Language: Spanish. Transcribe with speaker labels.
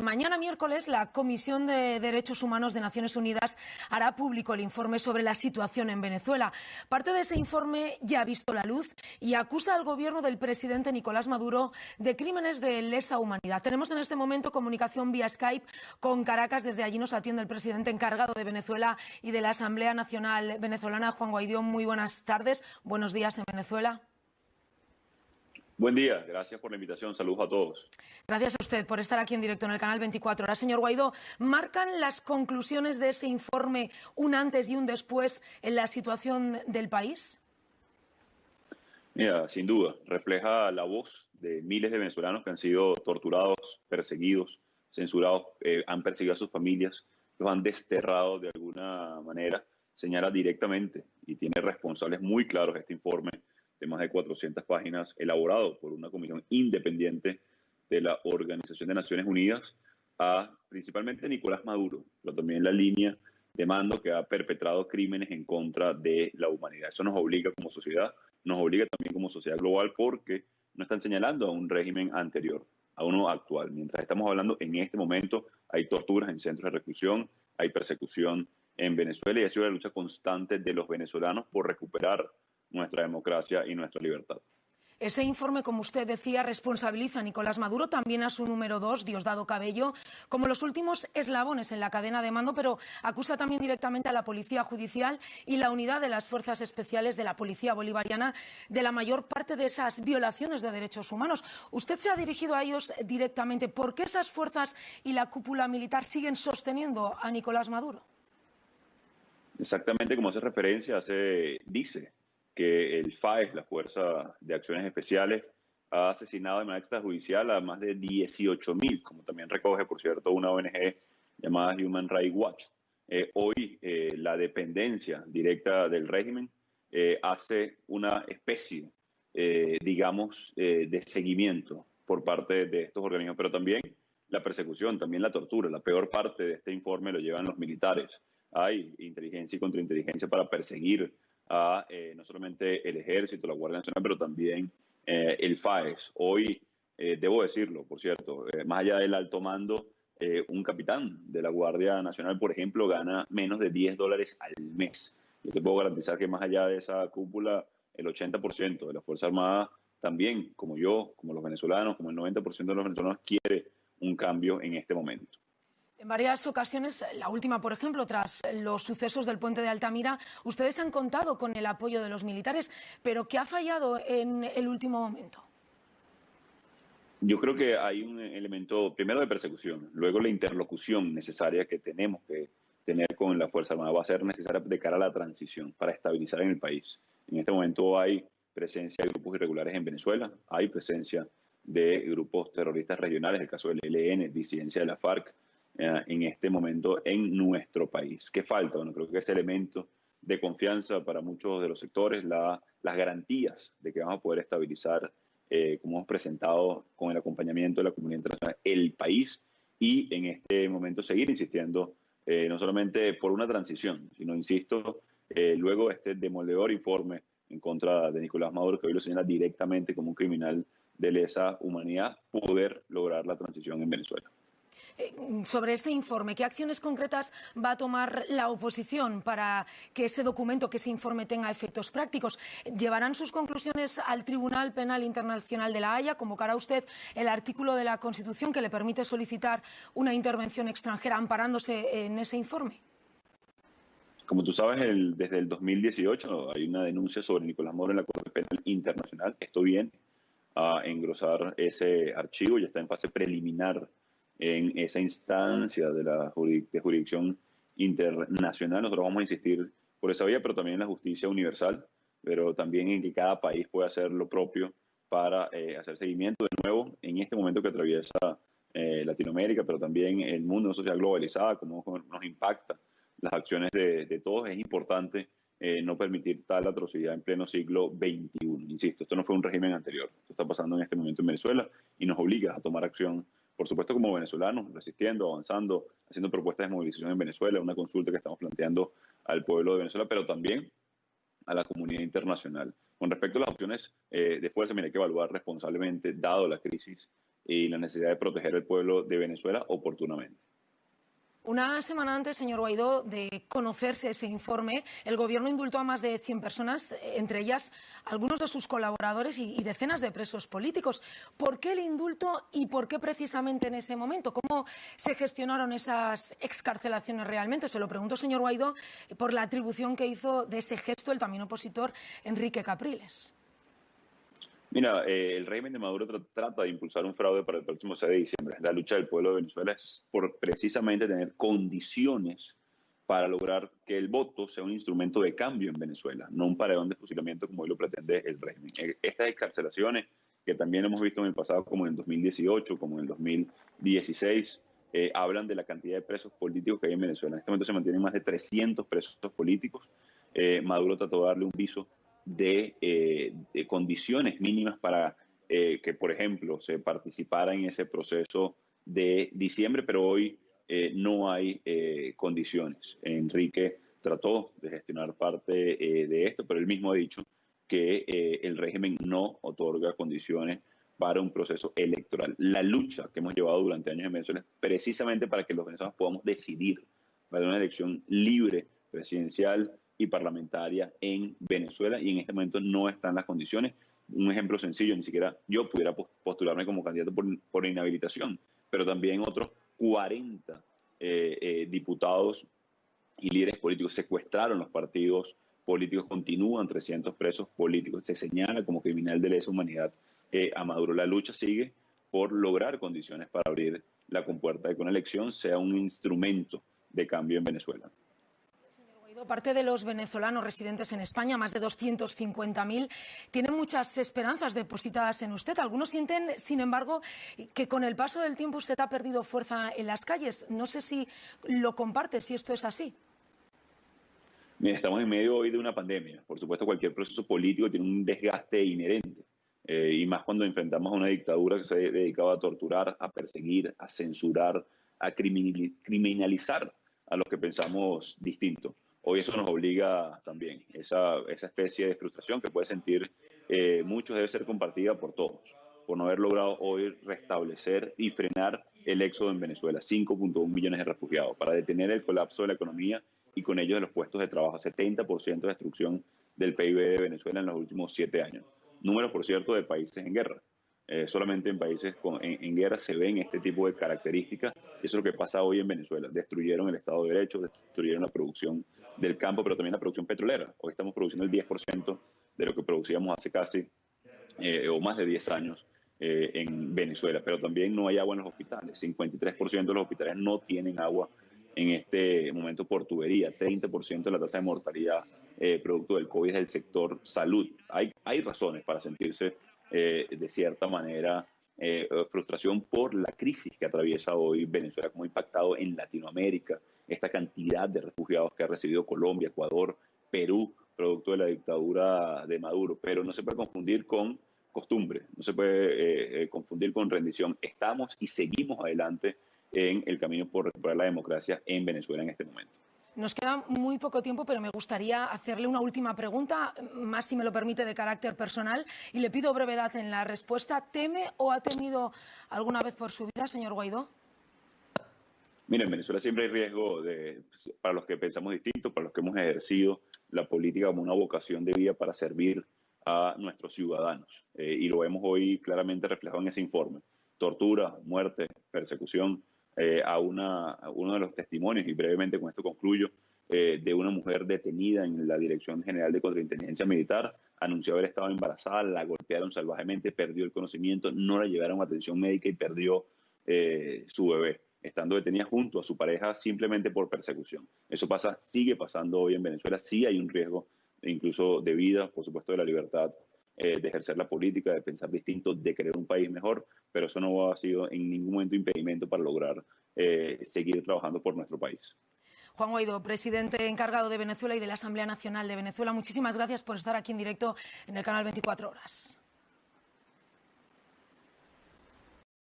Speaker 1: que mañana miércoles la Comisión de Derechos Humanos de Naciones Unidas hará público el informe sobre la situación en Venezuela. Parte de ese informe ya ha visto la luz y acusa al gobierno del presidente Nicolás Maduro de crímenes de lesa humanidad. Tenemos en este momento comunicación vía Skype con Caracas. Desde allí nos atiende el presidente encargado de Venezuela y de la Asamblea Nacional Venezolana, Juan Guaidó. Muy buenas tardes. Buenos días en Venezuela.
Speaker 2: Buen día, gracias por la invitación, saludos a todos.
Speaker 1: Gracias a usted por estar aquí en directo en el canal 24 Horas. Señor Guaidó, ¿marcan las conclusiones de ese informe un antes y un después en la situación del país?
Speaker 2: Mira, sin duda, refleja la voz de miles de venezolanos que han sido torturados, perseguidos, censurados, han perseguido a sus familias, los han desterrado de alguna manera. Señala directamente y tiene responsables muy claros este informe de más de 400 páginas, elaborado por una comisión independiente de la Organización de Naciones Unidas, a principalmente Nicolás Maduro, pero también la línea de mando que ha perpetrado crímenes en contra de la humanidad. Eso nos obliga como sociedad, nos obliga también como sociedad global, porque no están señalando a un régimen anterior, a uno actual. Mientras estamos hablando en este momento, hay torturas en centros de reclusión, hay persecución en Venezuela y ha sido la lucha constante de los venezolanos por recuperar nuestra democracia y nuestra libertad.
Speaker 1: Ese informe, como usted decía, responsabiliza a Nicolás Maduro, también a su número 2, Diosdado Cabello, como los últimos eslabones en la cadena de mando, pero acusa también directamente a la Policía Judicial y la unidad de las Fuerzas Especiales de la Policía Bolivariana de la mayor parte de esas violaciones de derechos humanos. Usted se ha dirigido a ellos directamente. ¿Por qué esas fuerzas y la cúpula militar siguen sosteniendo a Nicolás Maduro?
Speaker 2: Exactamente como hace referencia, dice que el FAES, la Fuerza de Acciones Especiales, ha asesinado de manera extrajudicial a más de 18.000, como también recoge, por cierto, una ONG llamada Human Rights Watch. Hoy la dependencia directa del régimen hace una especie, de seguimiento por parte de estos organismos, pero también la persecución, también la tortura. La peor parte de este informe lo llevan los militares. Hay inteligencia y contrainteligencia para perseguir a no solamente el Ejército, la Guardia Nacional, pero también el FAES. Hoy, debo decirlo, por cierto, más allá del alto mando, un capitán de la Guardia Nacional, por ejemplo, gana menos de $10 al mes. Yo te puedo garantizar que más allá de esa cúpula, el 80% de la Fuerza Armada también, como yo, como los venezolanos, como el 90% de los venezolanos, quiere un cambio en este momento.
Speaker 1: En varias ocasiones, la última, por ejemplo, tras los sucesos del puente de Altamira, ustedes han contado con el apoyo de los militares, pero ¿qué ha fallado en el último momento?
Speaker 2: Yo creo que hay un elemento, primero, de persecución, luego la interlocución necesaria que tenemos que tener con la Fuerza Armada va a ser necesaria de cara a la transición para estabilizar en el país. En este momento hay presencia de grupos irregulares en Venezuela, hay presencia de grupos terroristas regionales, el caso del ELN, disidencia de la FARC, en este momento en nuestro país. ¿Qué falta? Bueno, creo que ese elemento de confianza para muchos de los sectores, las garantías de que vamos a poder estabilizar, como hemos presentado con el acompañamiento de la comunidad internacional, el país, y en este momento seguir insistiendo, no solamente por una transición, sino, insisto, luego de este demoledor informe en contra de Nicolás Maduro, que hoy lo señala directamente como un criminal de lesa humanidad, poder lograr la transición en Venezuela.
Speaker 1: Sobre este informe, ¿qué acciones concretas va a tomar la oposición para que ese documento, que ese informe tenga efectos prácticos? ¿Llevarán sus conclusiones al Tribunal Penal Internacional de La Haya? ¿Convocará usted el artículo de la Constitución que le permite solicitar una intervención extranjera amparándose en ese informe?
Speaker 2: Como tú sabes, desde el 2018 hay una denuncia sobre Nicolás Maduro en la Corte Penal Internacional. Esto viene a engrosar ese archivo, ya está en fase preliminar en esa instancia de jurisdicción internacional. Nosotros vamos a insistir por esa vía, pero también en la justicia universal, pero también en que cada país pueda hacer lo propio para hacer seguimiento. De nuevo, en este momento que atraviesa Latinoamérica, pero también el mundo, una sociedad globalizada, cómo nos impacta las acciones de todos, es importante no permitir tal atrocidad en pleno siglo XXI. Insisto, esto no fue un régimen anterior, esto está pasando en este momento en Venezuela y nos obliga a tomar acción, por supuesto, como venezolanos, resistiendo, avanzando, haciendo propuestas de movilización en Venezuela, una consulta que estamos planteando al pueblo de Venezuela, pero también a la comunidad internacional. Con respecto a las opciones de fuerza, mira, hay que evaluar responsablemente, dado la crisis y la necesidad de proteger al pueblo de Venezuela oportunamente.
Speaker 1: Una semana antes, señor Guaidó, de conocerse ese informe, el Gobierno indultó a más de 100 personas, entre ellas algunos de sus colaboradores y decenas de presos políticos. ¿Por qué el indulto y por qué precisamente en ese momento? ¿Cómo se gestionaron esas excarcelaciones realmente? Se lo pregunto, señor Guaidó, por la atribución que hizo de ese gesto el también opositor Enrique Capriles.
Speaker 2: Mira, el régimen de Maduro trata de impulsar un fraude para el próximo 6 de diciembre. La lucha del pueblo de Venezuela es por precisamente tener condiciones para lograr que el voto sea un instrumento de cambio en Venezuela, no un paredón de fusilamiento como hoy lo pretende el régimen. Estas excarcelaciones, que también hemos visto en el pasado, como en el 2018, como en el 2016, hablan de la cantidad de presos políticos que hay en Venezuela. En este momento se mantienen más de 300 presos políticos. Maduro trató de darle un viso de condiciones mínimas para que, por ejemplo, se participara en ese proceso de diciembre, pero hoy no hay condiciones. Enrique trató de gestionar parte de esto, pero él mismo ha dicho que el régimen no otorga condiciones para un proceso electoral. La lucha que hemos llevado durante años en Venezuela es precisamente para que los venezolanos podamos decidir para una elección libre, presidencial y parlamentaria en Venezuela, y en este momento no están las condiciones. Un ejemplo sencillo, ni siquiera yo pudiera postularme como candidato por inhabilitación, pero también otros 40 diputados y líderes políticos secuestraron los partidos políticos, continúan 300 presos políticos, se señala como criminal de lesa humanidad a Maduro. La lucha sigue por lograr condiciones para abrir la compuerta de que una elección sea un instrumento de cambio en Venezuela.
Speaker 1: Parte de los venezolanos residentes en España, más de 250.000, tienen muchas esperanzas depositadas en usted. Algunos sienten, sin embargo, que con el paso del tiempo usted ha perdido fuerza en las calles. No sé si lo comparte, si esto es así.
Speaker 2: Mira, estamos en medio hoy de una pandemia. Por supuesto, cualquier proceso político tiene un desgaste inherente. Y más cuando enfrentamos a una dictadura que se ha dedicado a torturar, a perseguir, a censurar, a criminalizar a los que pensamos distinto. Hoy eso nos obliga también. Esa especie de frustración que puede sentir muchos debe ser compartida por todos, por no haber logrado hoy restablecer y frenar el éxodo en Venezuela, 5.1 millones de refugiados, para detener el colapso de la economía y con ello de los puestos de trabajo, 70% de destrucción del PIB de Venezuela en los últimos 7 años. Números, por cierto, de países en guerra. Solamente en países en guerra se ven este tipo de características. Eso es lo que pasa hoy en Venezuela. Destruyeron el Estado de Derecho, destruyeron la producción del campo, pero también la producción petrolera. Hoy estamos produciendo el 10% de lo que producíamos hace casi o más de 10 años en Venezuela. Pero también no hay agua en los hospitales. 53% de los hospitales no tienen agua en este momento por tubería. 30% de la tasa de mortalidad producto del COVID es del sector salud. Hay razones para sentirse de cierta manera frustración por la crisis que atraviesa hoy Venezuela, como ha impactado en Latinoamérica, esta cantidad de refugiados que ha recibido Colombia, Ecuador, Perú, producto de la dictadura de Maduro. Pero no se puede confundir con costumbre, no se puede confundir con rendición. Estamos y seguimos adelante en el camino por recuperar la democracia en Venezuela en este momento.
Speaker 1: Nos queda muy poco tiempo, pero me gustaría hacerle una última pregunta, más si me lo permite, de carácter personal, y le pido brevedad en la respuesta. ¿Teme o ha temido alguna vez por su vida, señor Guaidó?
Speaker 2: Mira, en Venezuela siempre hay riesgo para los que pensamos distinto, para los que hemos ejercido la política como una vocación de vida para servir a nuestros ciudadanos. Y lo vemos hoy claramente reflejado en ese informe. Tortura, muerte, persecución. A uno de los testimonios, y brevemente con esto concluyo, de una mujer detenida en la Dirección General de Contrainteligencia Militar, anunció haber estado embarazada, la golpearon salvajemente, perdió el conocimiento, no la llevaron a atención médica y perdió su bebé, estando detenida junto a su pareja simplemente por persecución. Eso sigue pasando hoy en Venezuela. Sí hay un riesgo incluso de vida, por supuesto de la libertad de ejercer la política, de pensar distinto, de querer un país mejor, pero eso no ha sido en ningún momento impedimento para lograr seguir trabajando por nuestro país.
Speaker 1: Juan Guaidó, presidente encargado de Venezuela y de la Asamblea Nacional de Venezuela, muchísimas gracias por estar aquí en directo en el canal 24 Horas.